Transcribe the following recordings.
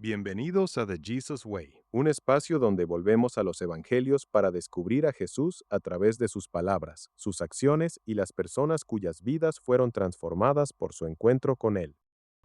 Bienvenidos a The Jesus Way, un espacio donde volvemos a los evangelios para descubrir a Jesús a través de sus palabras, sus acciones y las personas cuyas vidas fueron transformadas por su encuentro con Él.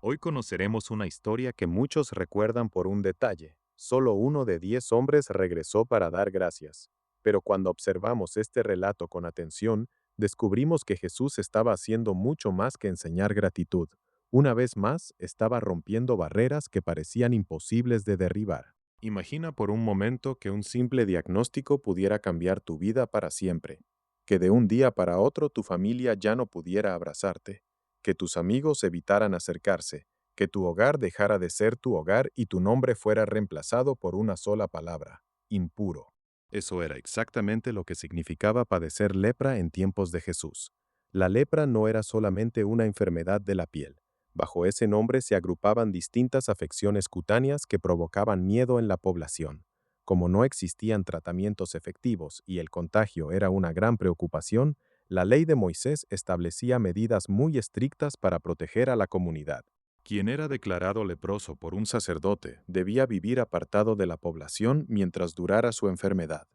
Hoy conoceremos una historia que muchos recuerdan por un detalle. Solo uno de 10 hombres regresó para dar gracias. Pero cuando observamos este relato con atención, descubrimos que Jesús estaba haciendo mucho más que enseñar gratitud. Una vez más, estaba rompiendo barreras que parecían imposibles de derribar. Imagina por un momento que un simple diagnóstico pudiera cambiar tu vida para siempre, que de un día para otro tu familia ya no pudiera abrazarte, que tus amigos evitaran acercarse, que tu hogar dejara de ser tu hogar y tu nombre fuera reemplazado por una sola palabra: impuro. Eso era exactamente lo que significaba padecer lepra en tiempos de Jesús. La lepra no era solamente una enfermedad de la piel. Bajo ese nombre se agrupaban distintas afecciones cutáneas que provocaban miedo en la población. Como no existían tratamientos efectivos y el contagio era una gran preocupación, la ley de Moisés establecía medidas muy estrictas para proteger a la comunidad. Quien era declarado leproso por un sacerdote debía vivir apartado de la población mientras durara su enfermedad.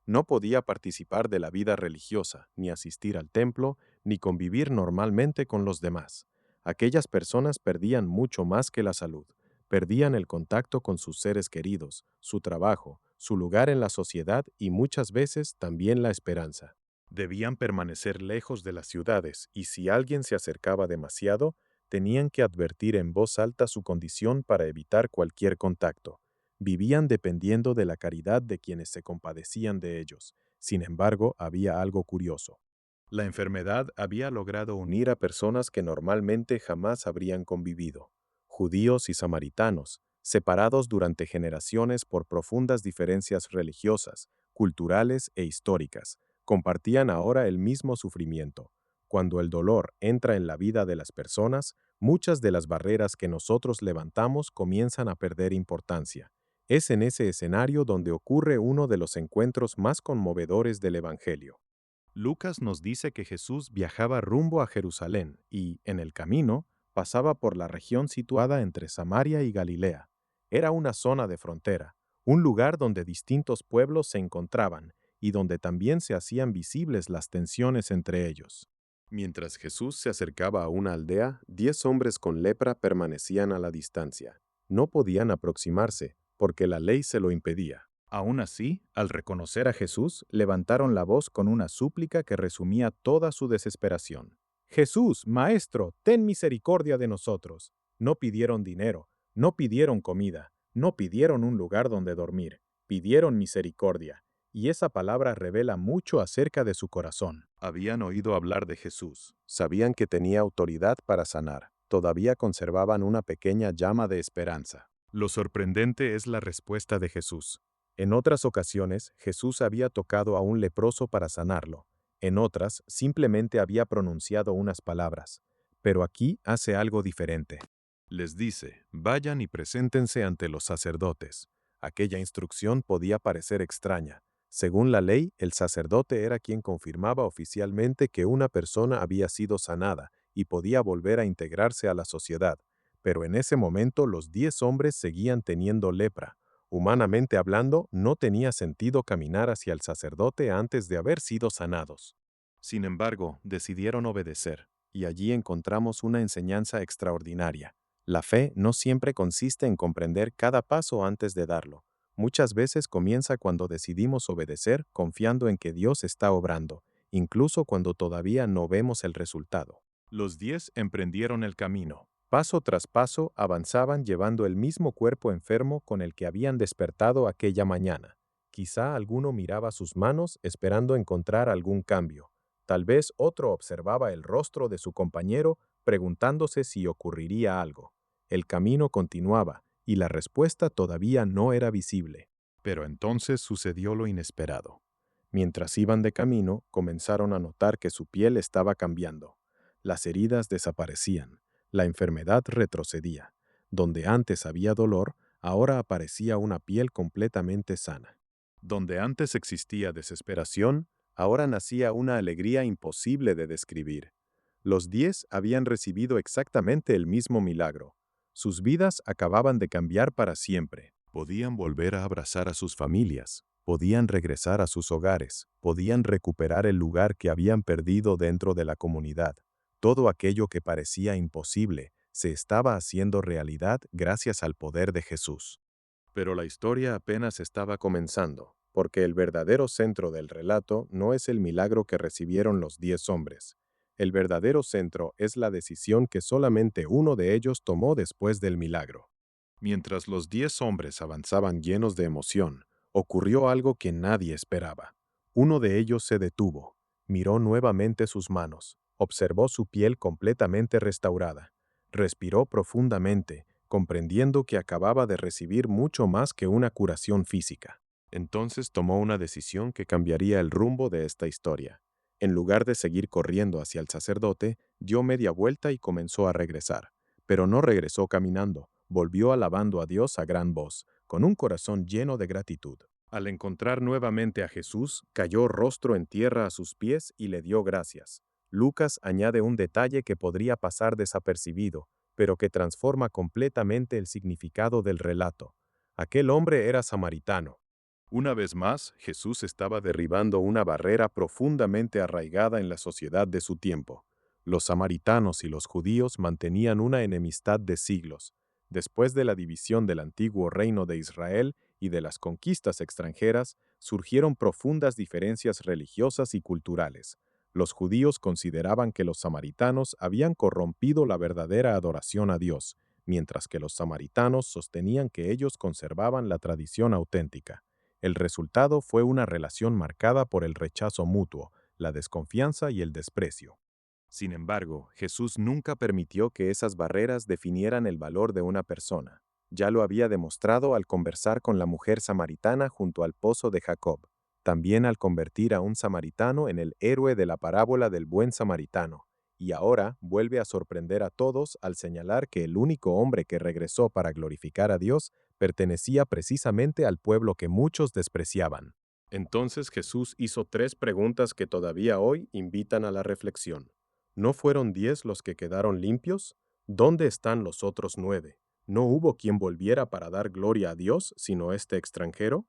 No podía participar de la vida religiosa, ni asistir al templo, ni convivir normalmente con los demás. Aquellas personas perdían mucho más que la salud. Perdían el contacto con sus seres queridos, su trabajo, su lugar en la sociedad y muchas veces también la esperanza. Debían permanecer lejos de las ciudades y si alguien se acercaba demasiado, tenían que advertir en voz alta su condición para evitar cualquier contacto. Vivían dependiendo de la caridad de quienes se compadecían de ellos. Sin embargo, había algo curioso. La enfermedad había logrado unir a personas que normalmente jamás habrían convivido, judíos y samaritanos, separados durante generaciones por profundas diferencias religiosas, culturales e históricas, compartían ahora el mismo sufrimiento. Cuando el dolor entra en la vida de las personas, muchas de las barreras que nosotros levantamos comienzan a perder importancia. Es en ese escenario donde ocurre uno de los encuentros más conmovedores del Evangelio. Lucas nos dice que Jesús viajaba rumbo a Jerusalén y, en el camino, pasaba por la región situada entre Samaria y Galilea. Era una zona de frontera, un lugar donde distintos pueblos se encontraban y donde también se hacían visibles las tensiones entre ellos. Mientras Jesús se acercaba a una aldea, 10 hombres con lepra permanecían a la distancia. No podían aproximarse, porque la ley se lo impedía. Aún así, al reconocer a Jesús, levantaron la voz con una súplica que resumía toda su desesperación. Jesús, Maestro, ten misericordia de nosotros. No pidieron dinero, no pidieron comida, no pidieron un lugar donde dormir, pidieron misericordia. Y esa palabra revela mucho acerca de su corazón. Habían oído hablar de Jesús, sabían que tenía autoridad para sanar, todavía conservaban una pequeña llama de esperanza. Lo sorprendente es la respuesta de Jesús. En otras ocasiones, Jesús había tocado a un leproso para sanarlo. En otras, simplemente había pronunciado unas palabras. Pero aquí hace algo diferente. Les dice, vayan y preséntense ante los sacerdotes. Aquella instrucción podía parecer extraña. Según la ley, el sacerdote era quien confirmaba oficialmente que una persona había sido sanada y podía volver a integrarse a la sociedad. Pero en ese momento los 10 hombres seguían teniendo lepra. Humanamente hablando, no tenía sentido caminar hacia el sacerdote antes de haber sido sanados. Sin embargo, decidieron obedecer, y allí encontramos una enseñanza extraordinaria. La fe no siempre consiste en comprender cada paso antes de darlo. Muchas veces comienza cuando decidimos obedecer confiando en que Dios está obrando, incluso cuando todavía no vemos el resultado. Los 10 emprendieron el camino. Paso tras paso avanzaban llevando el mismo cuerpo enfermo con el que habían despertado aquella mañana. Quizá alguno miraba sus manos esperando encontrar algún cambio. Tal vez otro observaba el rostro de su compañero preguntándose si ocurriría algo. El camino continuaba y la respuesta todavía no era visible. Pero entonces sucedió lo inesperado. Mientras iban de camino, comenzaron a notar que su piel estaba cambiando. Las heridas desaparecían. La enfermedad retrocedía. Donde antes había dolor, ahora aparecía una piel completamente sana. Donde antes existía desesperación, ahora nacía una alegría imposible de describir. Los 10 habían recibido exactamente el mismo milagro. Sus vidas acababan de cambiar para siempre. Podían volver a abrazar a sus familias, podían regresar a sus hogares, podían recuperar el lugar que habían perdido dentro de la comunidad. Todo aquello que parecía imposible se estaba haciendo realidad gracias al poder de Jesús. Pero la historia apenas estaba comenzando, porque el verdadero centro del relato no es el milagro que recibieron los 10 hombres. El verdadero centro es la decisión que solamente uno de ellos tomó después del milagro. Mientras los 10 hombres avanzaban llenos de emoción, ocurrió algo que nadie esperaba. Uno de ellos se detuvo, miró nuevamente sus manos, observó su piel completamente restaurada, respiró profundamente, comprendiendo que acababa de recibir mucho más que una curación física. Entonces tomó una decisión que cambiaría el rumbo de esta historia. En lugar de seguir corriendo hacia el sacerdote, dio media vuelta y comenzó a regresar. Pero no regresó caminando, volvió alabando a Dios a gran voz, con un corazón lleno de gratitud. Al encontrar nuevamente a Jesús, cayó rostro en tierra a sus pies y le dio gracias. Lucas añade un detalle que podría pasar desapercibido, pero que transforma completamente el significado del relato. Aquel hombre era samaritano. Una vez más, Jesús estaba derribando una barrera profundamente arraigada en la sociedad de su tiempo. Los samaritanos y los judíos mantenían una enemistad de siglos. Después de la división del antiguo reino de Israel y de las conquistas extranjeras, surgieron profundas diferencias religiosas y culturales. Los judíos consideraban que los samaritanos habían corrompido la verdadera adoración a Dios, mientras que los samaritanos sostenían que ellos conservaban la tradición auténtica. El resultado fue una relación marcada por el rechazo mutuo, la desconfianza y el desprecio. Sin embargo, Jesús nunca permitió que esas barreras definieran el valor de una persona. Ya lo había demostrado al conversar con la mujer samaritana junto al pozo de Jacob, también al convertir a un samaritano en el héroe de la parábola del buen samaritano, y ahora vuelve a sorprender a todos al señalar que el único hombre que regresó para glorificar a Dios pertenecía precisamente al pueblo que muchos despreciaban. Entonces Jesús hizo 3 preguntas que todavía hoy invitan a la reflexión. ¿No fueron 10 los que quedaron limpios? ¿Dónde están los otros 9? ¿No hubo quien volviera para dar gloria a Dios, sino este extranjero?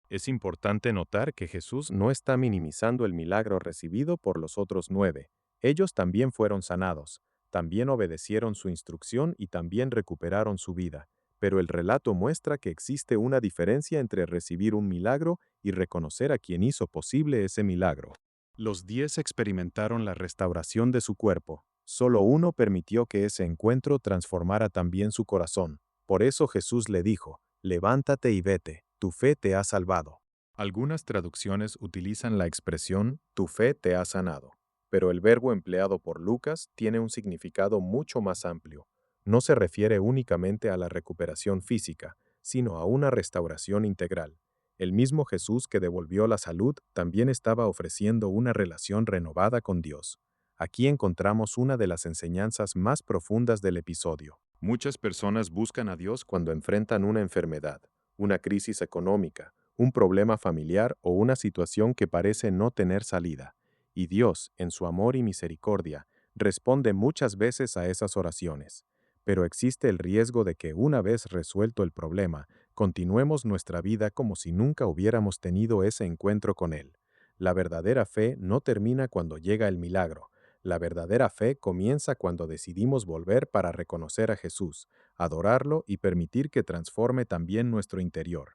Es importante notar que Jesús no está minimizando el milagro recibido por los otros 9. Ellos también fueron sanados, también obedecieron su instrucción y también recuperaron su vida. Pero el relato muestra que existe una diferencia entre recibir un milagro y reconocer a quien hizo posible ese milagro. Los 10 experimentaron la restauración de su cuerpo. Solo uno permitió que ese encuentro transformara también su corazón. Por eso Jesús le dijo: levántate y vete, tu fe te ha salvado. Algunas traducciones utilizan la expresión tu fe te ha sanado, pero el verbo empleado por Lucas tiene un significado mucho más amplio. No se refiere únicamente a la recuperación física, sino a una restauración integral. El mismo Jesús que devolvió la salud también estaba ofreciendo una relación renovada con Dios. Aquí encontramos una de las enseñanzas más profundas del episodio. Muchas personas buscan a Dios cuando enfrentan una enfermedad, una crisis económica, un problema familiar o una situación que parece no tener salida. Y Dios, en su amor y misericordia, responde muchas veces a esas oraciones. Pero existe el riesgo de que, una vez resuelto el problema, continuemos nuestra vida como si nunca hubiéramos tenido ese encuentro con Él. La verdadera fe no termina cuando llega el milagro. La verdadera fe comienza cuando decidimos volver para reconocer a Jesús, adorarlo y permitir que transforme también nuestro interior.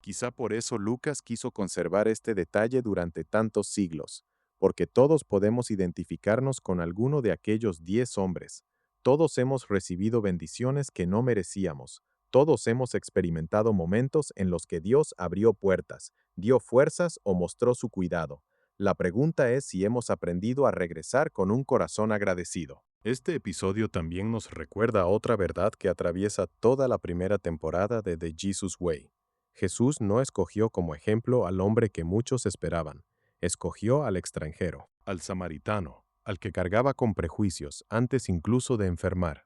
Quizá por eso Lucas quiso conservar este detalle durante tantos siglos, porque todos podemos identificarnos con alguno de aquellos 10 hombres. Todos hemos recibido bendiciones que no merecíamos. Todos hemos experimentado momentos en los que Dios abrió puertas, dio fuerzas o mostró su cuidado. La pregunta es si hemos aprendido a regresar con un corazón agradecido. Este episodio también nos recuerda otra verdad que atraviesa toda la primera temporada de The Jesus Way. Jesús no escogió como ejemplo al hombre que muchos esperaban, escogió al extranjero, al samaritano, al que cargaba con prejuicios antes incluso de enfermar.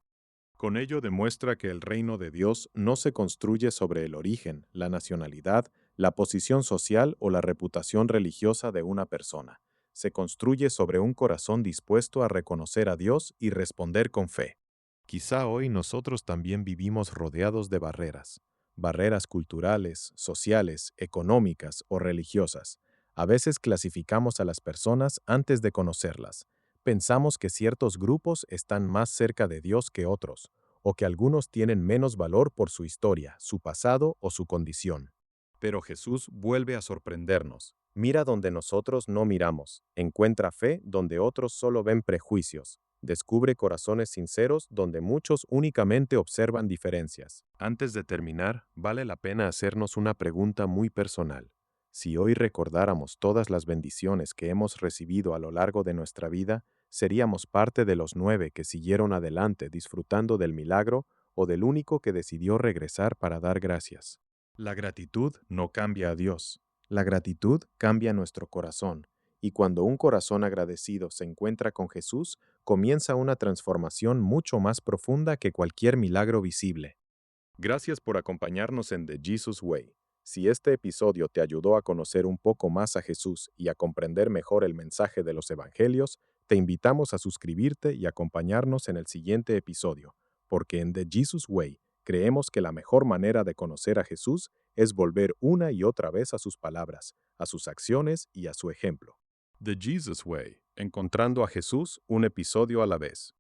Con ello demuestra que el reino de Dios no se construye sobre el origen, la nacionalidad, la posición social o la reputación religiosa de una persona. Se construye sobre un corazón dispuesto a reconocer a Dios y responder con fe. Quizá hoy nosotros también vivimos rodeados de barreras, barreras culturales, sociales, económicas o religiosas. A veces clasificamos a las personas antes de conocerlas. Pensamos que ciertos grupos están más cerca de Dios que otros, o que algunos tienen menos valor por su historia, su pasado o su condición. Pero Jesús vuelve a sorprendernos. Mira donde nosotros no miramos, encuentra fe donde otros solo ven prejuicios, descubre corazones sinceros donde muchos únicamente observan diferencias. Antes de terminar, vale la pena hacernos una pregunta muy personal. Si hoy recordáramos todas las bendiciones que hemos recibido a lo largo de nuestra vida, ¿seríamos parte de los 9 que siguieron adelante disfrutando del milagro o del único que decidió regresar para dar gracias? La gratitud no cambia a Dios. La gratitud cambia nuestro corazón. Y cuando un corazón agradecido se encuentra con Jesús, comienza una transformación mucho más profunda que cualquier milagro visible. Gracias por acompañarnos en The Jesus Way. Si este episodio te ayudó a conocer un poco más a Jesús y a comprender mejor el mensaje de los Evangelios, te invitamos a suscribirte y acompañarnos en el siguiente episodio, porque en The Jesus Way creemos que la mejor manera de conocer a Jesús es volver una y otra vez a sus palabras, a sus acciones y a su ejemplo. The Jesus Way, encontrando a Jesús un episodio a la vez.